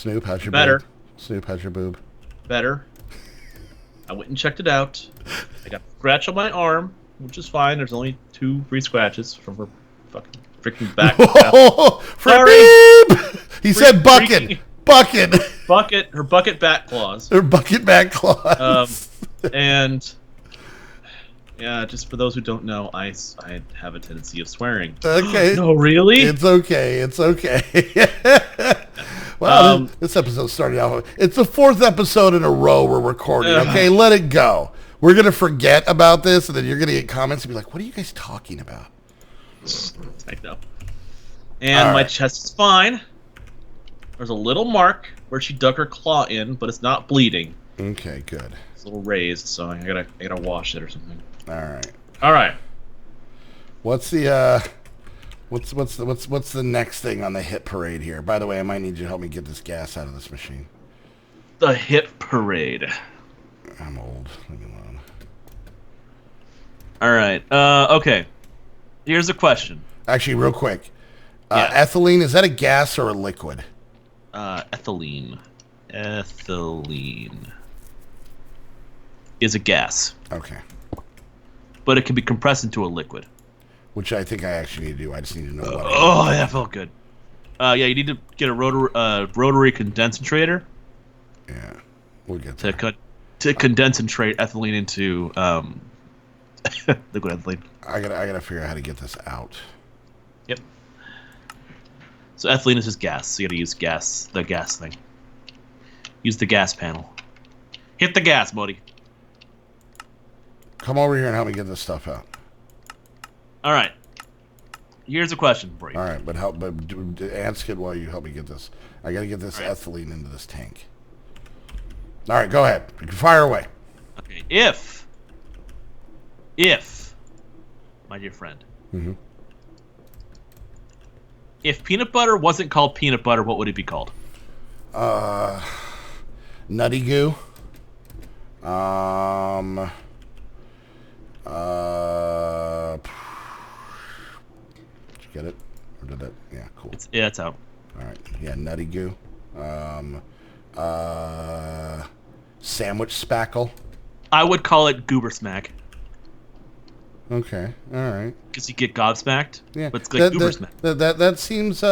Snoop, how's your Better. boob? Snoop, how's your boob? Better. I went and checked it out. I got a scratch on my arm, which is fine. There's only 2 free scratches from her fucking freaking back. Sorry. He said bucket. Bucket. Bucket. Her bucket back claws. Her bucket back claws. And yeah, just for those who don't know, I have a tendency of swearing. Okay. No, really? It's okay. It's okay. Wow, this episode started out. It's the 4th episode in a row we're recording. Okay, let it go. We're gonna forget about this, and then you're gonna get comments and be like, "What are you guys talking about?" I know. And my chest is fine. There's a little mark where she dug her claw in, but it's not bleeding. Okay, good. It's a little raised, so I gotta wash it or something. All right. What's the what's the next thing on the hit parade here? By the way, I might need you to help me get this gas out of this machine. The hit parade. I'm old. Leave me alone. All right. Okay. Here's a question. Actually, real quick. Ethylene, is that a gas or a liquid? Ethylene. Ethylene is a gas. Okay. But it can be compressed into a liquid. Which I think I actually need to do. I just need to know what. Oh, that felt good. Yeah, you need to get a rotary condensator. Yeah, we'll get there. To condentrate ethylene into liquid ethylene. I gotta figure out how to get this out. Yep. So ethylene is just gas. So you gotta use the gas thing. Use the gas panel. Hit the gas, buddy. Come over here and help me get this stuff out. All right. Here's a question for you. All right, but answer it while you help me get this. I gotta get this ethylene into this tank. All right, go ahead. You can fire away. Okay. If, my dear friend, if peanut butter wasn't called peanut butter, what would it be called? Nutty Goo. Did you get it? Or did that? Yeah, cool. It's out. All right. Yeah, Nutty Goo. Sandwich spackle. I would call it goober smack. Okay. All right. Because you get gobsmacked. Yeah. But it's like goober smack. That seems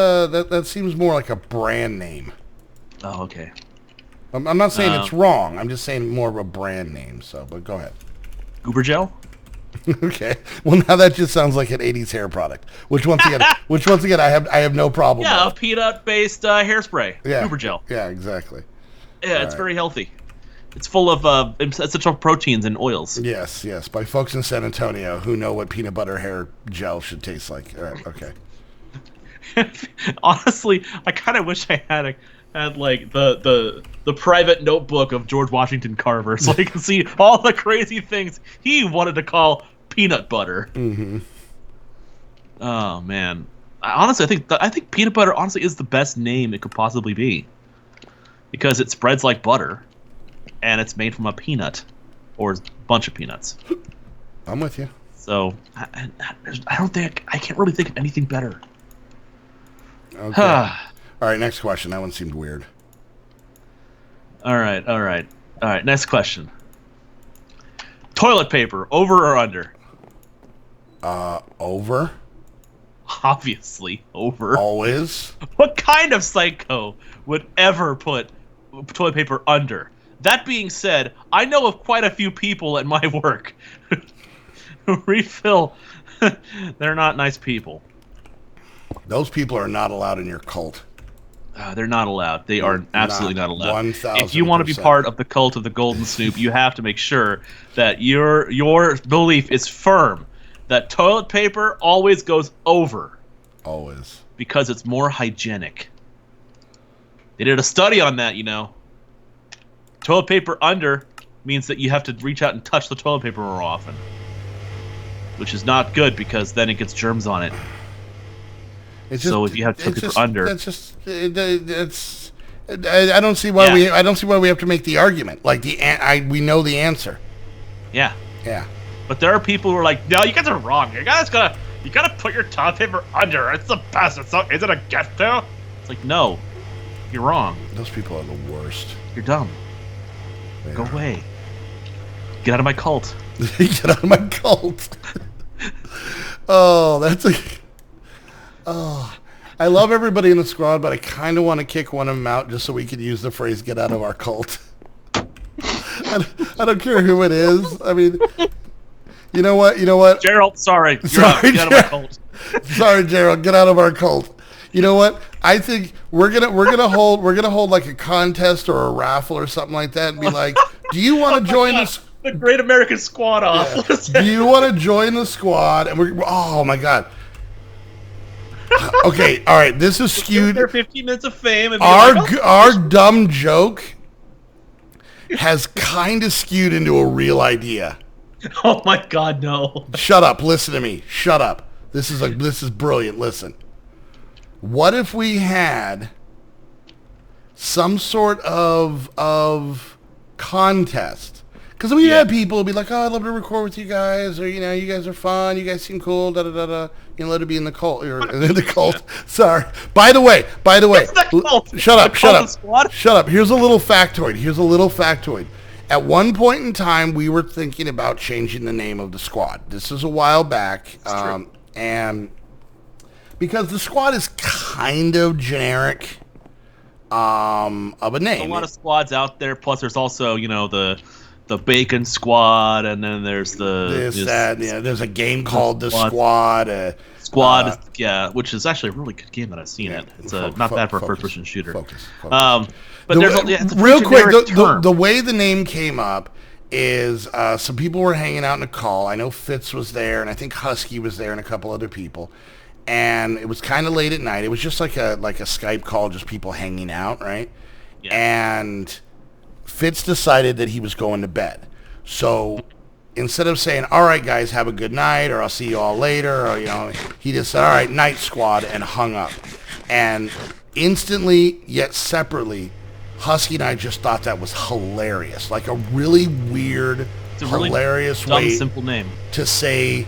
more like a brand name. Oh, okay. I'm not saying it's wrong. I'm just saying more of a brand name. So, but go ahead. Goober gel. Okay. Well, now that just sounds like an '80s hair product. Which once again, I have no problem. Yeah, with. a peanut-based hairspray. Yeah. Goober gel. Yeah, exactly. Yeah, it's very healthy. It's full of essential proteins and oils. Yes. By folks in San Antonio who know what peanut butter hair gel should taste like. All right. Okay. Honestly, I kind of wish I had like the private notebook of George Washington Carver, so I can see all the crazy things he wanted to call peanut butter. Mm-hmm. Oh man, I think peanut butter honestly is the best name it could possibly be, because it spreads like butter, and it's made from a peanut or a bunch of peanuts. I'm with you. So I can't really think of anything better. Okay. All right, next question. That one seemed weird. All right. Next question. Toilet paper, over or under? Over. Obviously, over. Always. What kind of psycho would ever put toilet paper under? That being said, I know of quite a few people at my work who refill. They're not nice people. Those people are not allowed in your cult. They're not allowed. They are absolutely not allowed. 1,000%. If you want to be part of the cult of the Golden Snoop, you have to make sure that your belief is firm that toilet paper always goes over. Always. Because it's more hygienic. They did a study on that, you know. Toilet paper under means that you have to reach out and touch the toilet paper more often. Which is not good, because then it gets germs on it. So if you have toilet paper under, that's just it's. I don't see why we have to make the argument. Like we know the answer. Yeah. Yeah. But there are people who are like, no, you guys are wrong. You gotta put your toilet paper under. It's the best. Is it a get there? It's like, no. You're wrong. Those people are the worst. You're dumb. Go away. Get out of my cult. Get out of my cult. Oh, that's a... Oh, I love everybody in the squad, but I kind of want to kick one of them out just so we could use the phrase "get out of our cult." I don't care who it is. I mean, you know what? Gerald, sorry. You're out. Get out of my cult. Sorry, Gerald. Get out of our cult. You know what? I think we're gonna hold like a contest or a raffle or something like that, and be like, "Do you want to join us?" The Great American Squad off. Yeah. Do you want to join the squad? And oh my god. Okay, all right. This is skewed. Their 15 minutes of fame. And our dumb joke has kind of skewed into a real idea. Oh my god, no! Shut up. Listen to me. Shut up. This is brilliant. Listen. What if we had some sort of contest? Because we had people be like, "Oh, I'd love to record with you guys," or you guys are fun, you guys seem cool, da da da da. Let it be in the cult or in the cult. Sorry. By the way, shut up. Here's a little factoid. At one point in time, we were thinking about changing the name of the squad. This is a while back, and because the squad is kind of generic of a name. A lot of squads out there. Plus, there's also the Bacon Squad, and then there's there's a game called The Squad. Which is actually a really good game that I've seen it. It's not bad for a first-person shooter. Focus. But it's a real quick, term. the way the name came up is some people were hanging out in a call. I know Fitz was there, and I think Husky was there, and a couple other people. And it was kind of late at night. It was just like a Skype call, just people hanging out, right? Yeah. And Fitz decided that he was going to bed. So instead of saying, "All right, guys, have a good night," or "I'll see you all later," or he just said, "All right, night, squad," and hung up. And instantly, yet separately, Husky and I just thought that was hilarious. Like a really weird, hilarious way, simple name to say,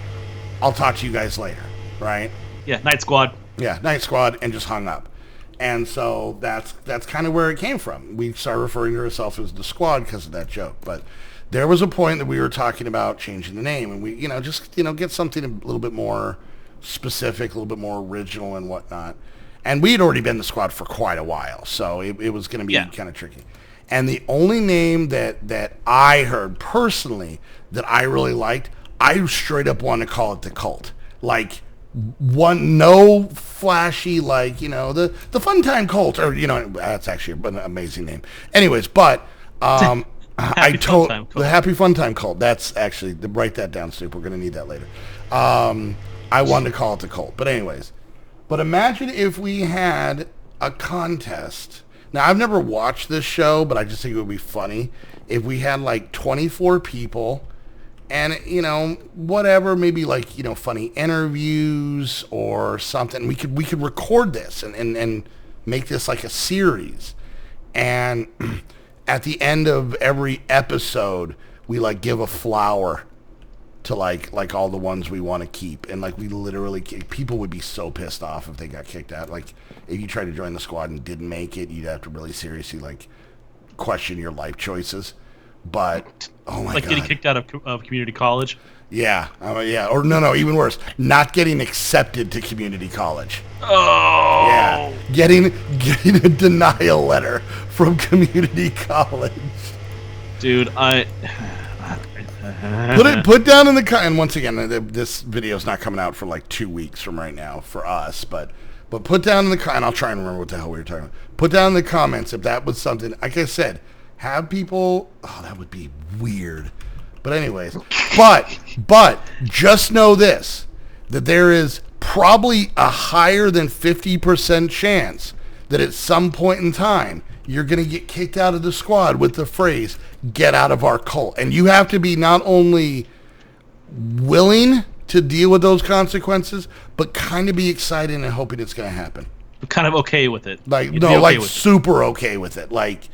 "I'll talk to you guys later," right? Yeah, night squad. Yeah, night squad, and just hung up. And so that's kind of where it came from. We started referring to ourselves as the squad because of that joke. But there was a point that we were talking about changing the name, and we, just get something a little bit more specific, a little bit more original and whatnot. And we had already been the squad for quite a while, so it was going to be kind of tricky. And the only name that I heard personally that I really liked, I straight up wanted to call it the Cult. Like, no flashy, like, the Fun Time Cult, or, that's actually an amazing name. Anyways, but the Happy Fun Time Cult, that's actually, write that down, Snoop, we're going to need that later. I wanted to call it the Cult, but anyways. But imagine if we had a contest. Now, I've never watched this show, but I just think it would be funny if we had like 24 people and, whatever, maybe like, funny interviews or something. We could record this and make this like a series. And at the end of every episode, we like give a flower to like all the ones we want to keep. And like we literally, people would be so pissed off if they got kicked out. Like if you tried to join the squad and didn't make it, you'd have to really seriously like question your life choices. But oh my god, getting kicked out of community college. Yeah, or no, even worse, not getting accepted to community college. Oh, yeah, getting a denial letter from community college. Dude, put down in the and once again, this video is not coming out for like 2 weeks from right now for us, but put down in the and I'll try and remember what the hell we were talking about. Put down in the comments if that was something. Like I said, have people. Oh, that would be weird. But anyways, but just know this, that there is probably a higher than 50% chance that at some point in time you're going to get kicked out of the squad with the phrase, "Get out of our cult." And you have to be not only willing to deal with those consequences, but kind of be excited and hoping it's going to happen. Kind of okay with it. Super okay with it. Like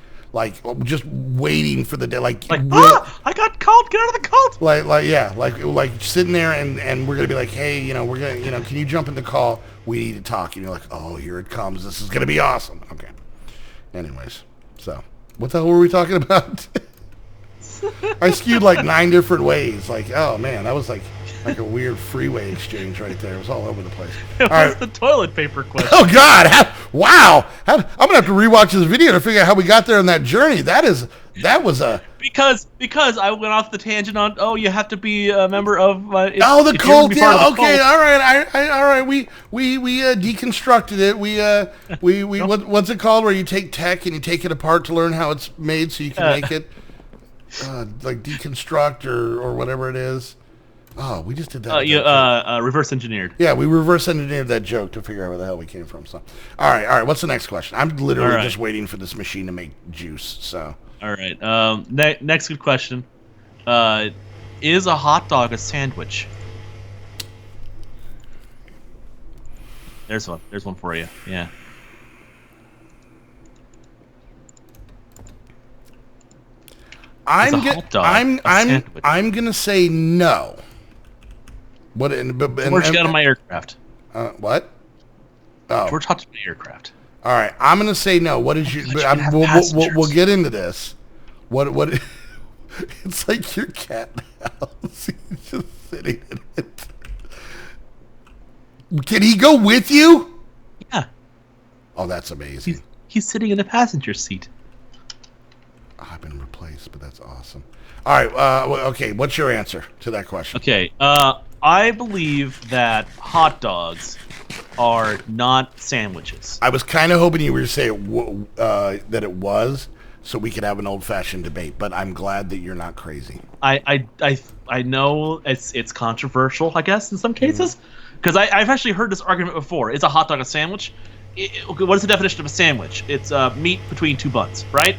just waiting for the day. I got called. Get out of the cult. Like sitting there and we're going to be like, "Hey, we're going to, can you jump in the call? We need to talk." And you're like, "Oh, here it comes. This is going to be awesome." Okay. Anyways, so what the hell were we talking about? I skewed like 9 different ways. Like, oh man, that was like a weird freeway exchange right there. It was all over the place. It was the toilet paper question. Oh God! Wow! I'm gonna have to rewatch this video to figure out how we got there on that journey. That was a because I went off the tangent on you have to be a member of the cult. Yeah, okay, all right, all right. We deconstructed it. We what's it called? Where you take tech and you take it apart to learn how it's made, so you can make it like deconstruct or whatever it is. Oh, we just did that. Reverse engineered. Yeah, we reverse engineered that joke to figure out where the hell we came from. So, all right. What's the next question? I'm literally just waiting for this machine to make juice. So, all right. Next good question. Is a hot dog a sandwich? There's one. There's one for you. Yeah. I'm gonna say no. George got on my aircraft. What? Oh, George hopped on my aircraft. All right, I'm gonna say no. What is your? We'll get into this. What? It's like your cat house. He's just sitting in it. Can he go with you? Yeah. Oh, that's amazing. He's sitting in the passenger seat. Oh, I've been replaced, but that's awesome. All right. Okay. What's your answer to that question? Okay. I believe that hot dogs are not sandwiches. I was kind of hoping you were to say that it was, so we could have an old-fashioned debate. But I'm glad that you're not crazy. I know it's controversial, I guess, in some cases, because I've actually heard this argument before. Is a hot dog a sandwich? What is the definition of a sandwich? It's meat between two buns, right?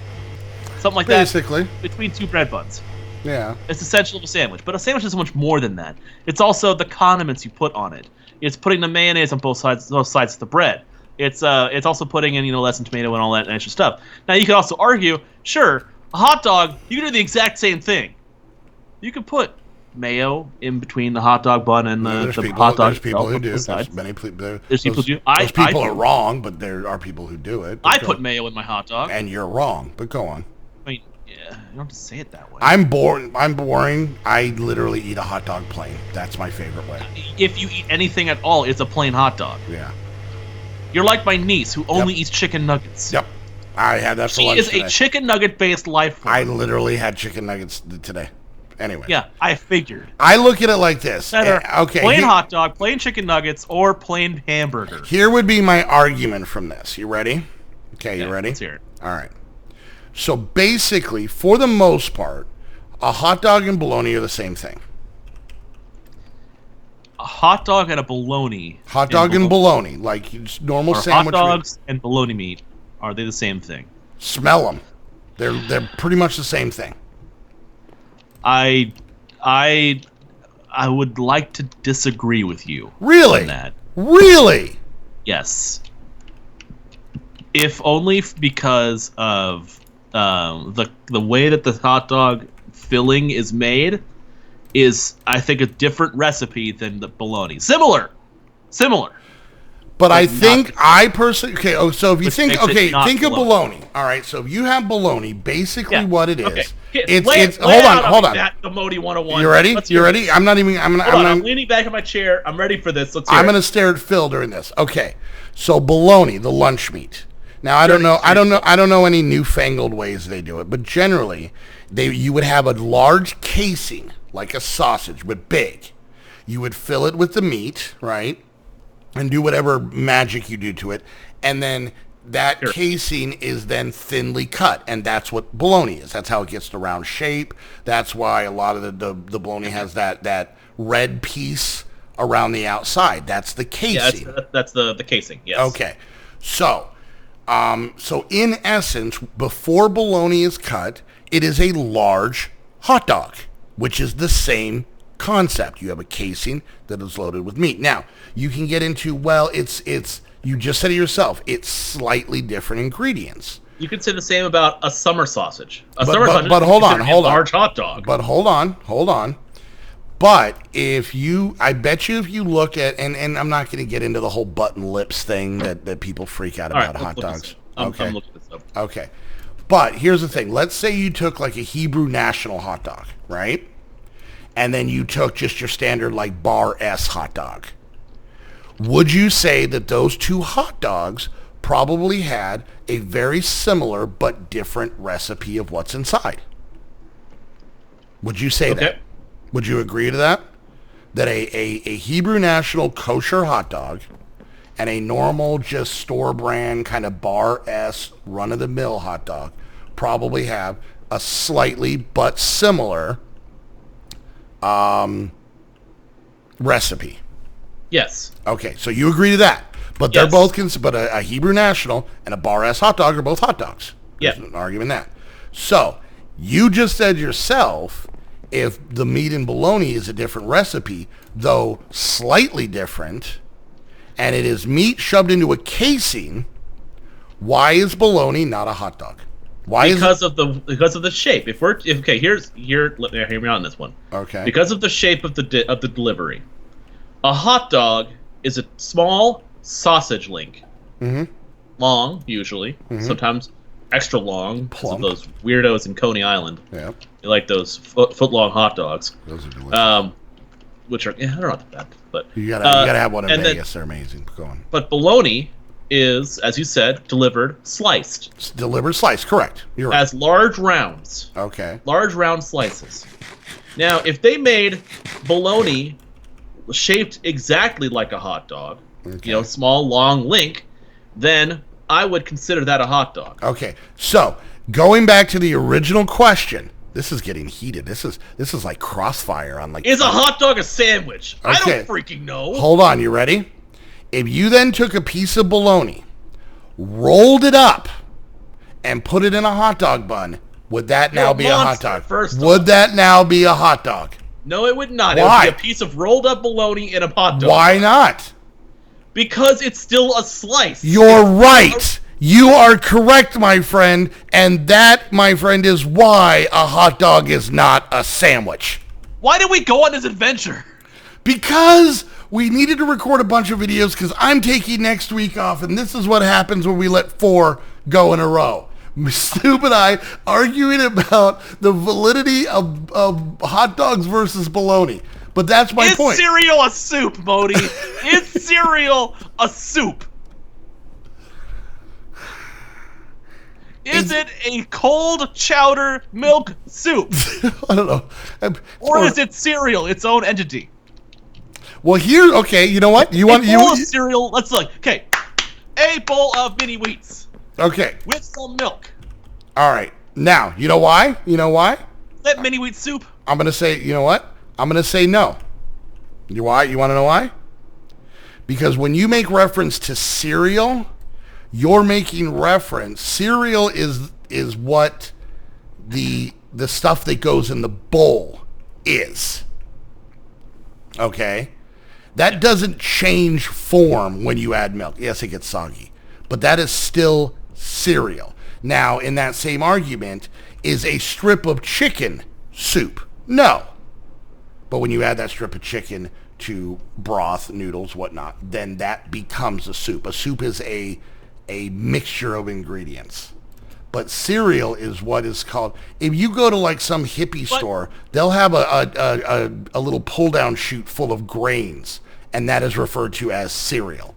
Something like Basically. that. Between two bread buns. Yeah. It's essential of a sandwich. But a sandwich is so much more than that. It's also the condiments you put on it. It's putting the mayonnaise on both sides of the bread. It's also putting in, lettuce and tomato and all that extra stuff. Now, you could also argue, sure, a hot dog, you can do the exact same thing. You could put mayo in between the hot dog bun and the hot dog. There's people who do. There's people who do. Those people are wrong, but there are people who do it. I put mayo in my hot dog. And you're wrong, but go on. I mean, yeah, you don't have to say it that way. I'm boring. I literally eat a hot dog plain. That's my favorite way. If you eat anything at all, it's a plain hot dog. Yeah. You're like my niece who only eats chicken nuggets. Yep. I had that for lunch today. She is a chicken nugget-based life form. I literally had chicken nuggets today. Anyway. Yeah, I figured. I look at it like this. Okay. Plain hot dog, plain chicken nuggets, or plain hamburger. Here would be my argument from this. You ready? Okay, you ready? Let's hear it. All right. So basically, for the most part, a hot dog and bologna are the same thing. A hot dog and a bologna. Hot dog and bologna, like normal sandwich. Hot dogs and bologna meat, are they the same thing? Smell them. They're pretty much the same thing. I would like to disagree with you. Really? On that. Really? Yes. If only because of the way that the hot dog filling is made is, I think, a different recipe than the bologna. Similar. But I think I personally... Okay, so if you think of bologna. All right, so if you have bologna, basically what it is... It's hold on. The Modi 101. You ready? You ready? I'm not even... I'm leaning back in my chair. I'm ready for this. Let's hear I'm going to stare at Phil during this. Okay, so bologna, the lunch meat. Now, I don't know any newfangled ways they do it, but generally, you would have a large casing, like a sausage, but big. You would fill it with the meat, right? And do whatever magic you do to it. And then that casing is then thinly cut. And that's what bologna is. That's how it gets the round shape. That's why a lot of the bologna has that red piece around the outside. That's the casing. Yeah, that's the casing, yes. Okay. So in essence, before bologna is cut, it is a large hot dog, which is the same concept. You have a casing that is loaded with meat. Now, you can get into, it's you just said it yourself, it's slightly different ingredients. You could say the same about a summer sausage. But hold on. Large hot dog. But hold on. But I bet you if you look at, and I'm not going to get into the whole button lips thing that people freak out about hot dogs. I'm looking this So. Okay. But here's the thing. Let's say you took like a Hebrew National hot dog, right? And then you took just your standard like Bar S hot dog. Would you say that those two hot dogs probably had a very similar but different recipe of what's inside? Would you say that? Would you agree to that? That a Hebrew National kosher hot dog and a normal just store brand kind of Bar S run-of-the-mill hot dog probably have a slightly but similar recipe? Yes. Okay, so you agree to that. But they're both, but a Hebrew National and a Bar S hot dog are both hot dogs. There's an argument that. So you just said yourself, if the meat and bologna is a different recipe, though slightly different, and it is meat shoved into a casing, why is bologna not a hot dog? Why? Because of the shape. If hear me out on this one. Okay. Because of the shape of the delivery, a hot dog is a small sausage link, long usually, sometimes extra long because of those weirdos in Coney Island. Yeah. You like those foot-long hot dogs. Those are delicious. Which are they're not that bad, but you gotta have one in Vegas. They're amazing. Go on. But bologna is, as you said, delivered sliced. It's delivered sliced, correct. You're right. As large rounds. Okay. Large round slices. Now, if they made bologna shaped exactly like a hot dog, small, long link, then I would consider that a hot dog. Okay. So, going back to the original question, this is getting heated. This is like crossfire on like... Is a hot dog a sandwich? Okay. I don't freaking know. Hold on, you ready? If you then took a piece of bologna, rolled it up, and put it in a hot dog bun, would that now be a hot dog? Would that now be a hot dog? No, it would not. Why? It would be a piece of rolled up bologna in a hot dog. Why not? Because it's still a slice. You're right. You are correct, my friend. And that, my friend, is why a hot dog is not a sandwich. Why did we go on this adventure? Because we needed to record a bunch of videos because I'm taking next week off, and this is what happens when we let 4 go in a row. Snoop and I arguing about the validity of hot dogs versus bologna. But that's my point. Is cereal a soup, Modi? Is cereal a soup? Is it a cold chowder milk soup? I don't know. Or is it cereal, its own entity? Well, okay, you know what? A bowl of cereal, let's look. Okay, a bowl of mini wheats. Okay. With some milk. All right. Now, you know why? That mini wheat soup? I'm going to say, you know what? I'm going to say no. You want to know why? Because when you make reference to cereal, you're making reference. Cereal is what the stuff that goes in the bowl is. Okay? That doesn't change form when you add milk. Yes, it gets soggy. But that is still cereal. Now, in that same argument, is a strip of chicken soup? No. But when you add that strip of chicken to broth, noodles, whatnot, then that becomes a soup. A soup is a mixture of ingredients. But cereal is what is called... If you go to like some hippie store, they'll have a little pull-down chute full of grains, and that is referred to as cereal.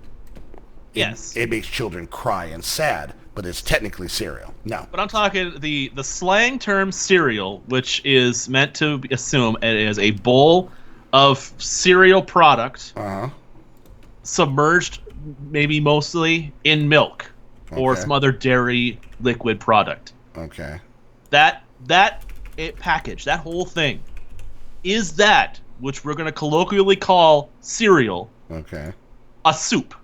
Yes. It makes children cry and sad, but it's technically cereal. No. But I'm talking the slang term cereal, which is meant to assume it is a bowl of cereal product submerged maybe mostly in milk or some other dairy liquid product. Okay. That package, that whole thing, is that, which we're going to colloquially call cereal, a soup.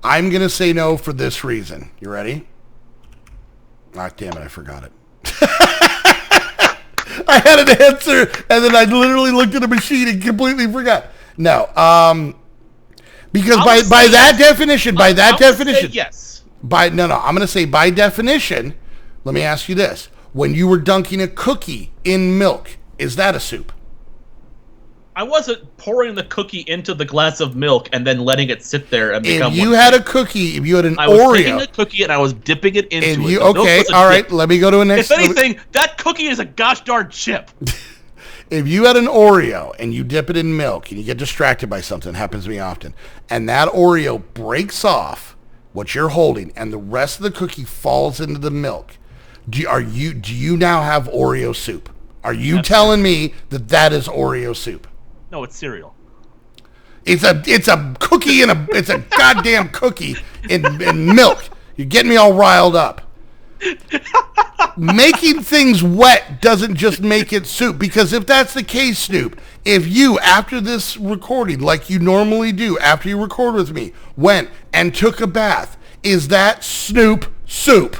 I'm going to say no for this reason. You ready? Ah, damn it, I forgot it. I had an answer, and then I literally looked at the machine and completely forgot. No, because by that definition, yes. I'm going to say by definition, let me ask you this. When you were dunking a cookie in milk, is that a soup? I wasn't pouring the cookie into the glass of milk and then letting it sit there and become. If you had a cookie, if you had an Oreo, I was taking a cookie and I was dipping it into it. Okay, all right. Let me go to a next. If anything, that cookie is a gosh darn chip. If you had an Oreo and you dip it in milk and you get distracted by something, happens to me often, and that Oreo breaks off what you're holding and the rest of the cookie falls into the milk, do you now have Oreo soup? Are you telling me that is Oreo soup? No, it's cereal. It's a cookie it's a goddamn cookie in milk. You're getting me all riled up. Making things wet doesn't just make it soup, because if that's the case, Snoop, if you, after this recording, like you normally do after you record with me, went and took a bath, is that Snoop soup?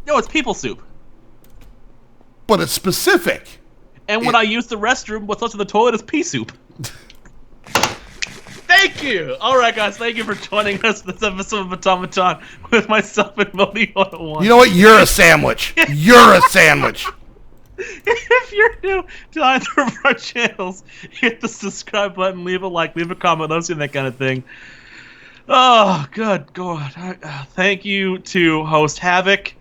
No, it's people soup. But it's specific. And when I use the restroom, what's left in the toilet is pea soup. Thank you! Alright guys, thank you for joining us for this episode of AUTOMATON with myself and Modi 101. You know what? You're a sandwich. You're a sandwich. If you're new to either of our channels, hit the subscribe button, leave a like, leave a comment, let us see that kind of thing. Oh, good God. Thank you to Host Havoc.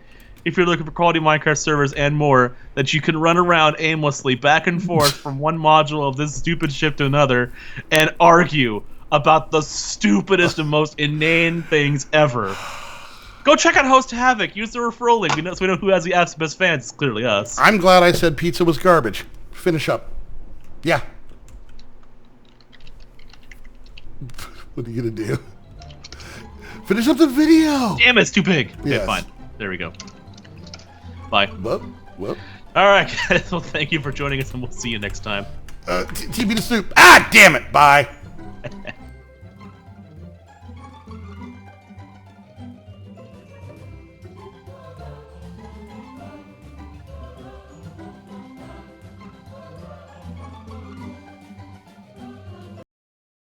If you're looking for quality Minecraft servers and more, that you can run around aimlessly back and forth from one module of this stupid ship to another and argue about the stupidest and most inane things ever. Go check out Host Havoc. Use the referral link. So we know who has the absolute best fans. It's clearly us. I'm glad I said pizza was garbage. Finish up. Yeah. What are you going to do? Finish up the video. Damn it, it's too big. Yes. Okay, fine. There we go. Bye. Whoop, whoop. All right, guys. Well, thank you for joining us, and we'll see you next time. TB to Snoop. Ah, damn it. Bye.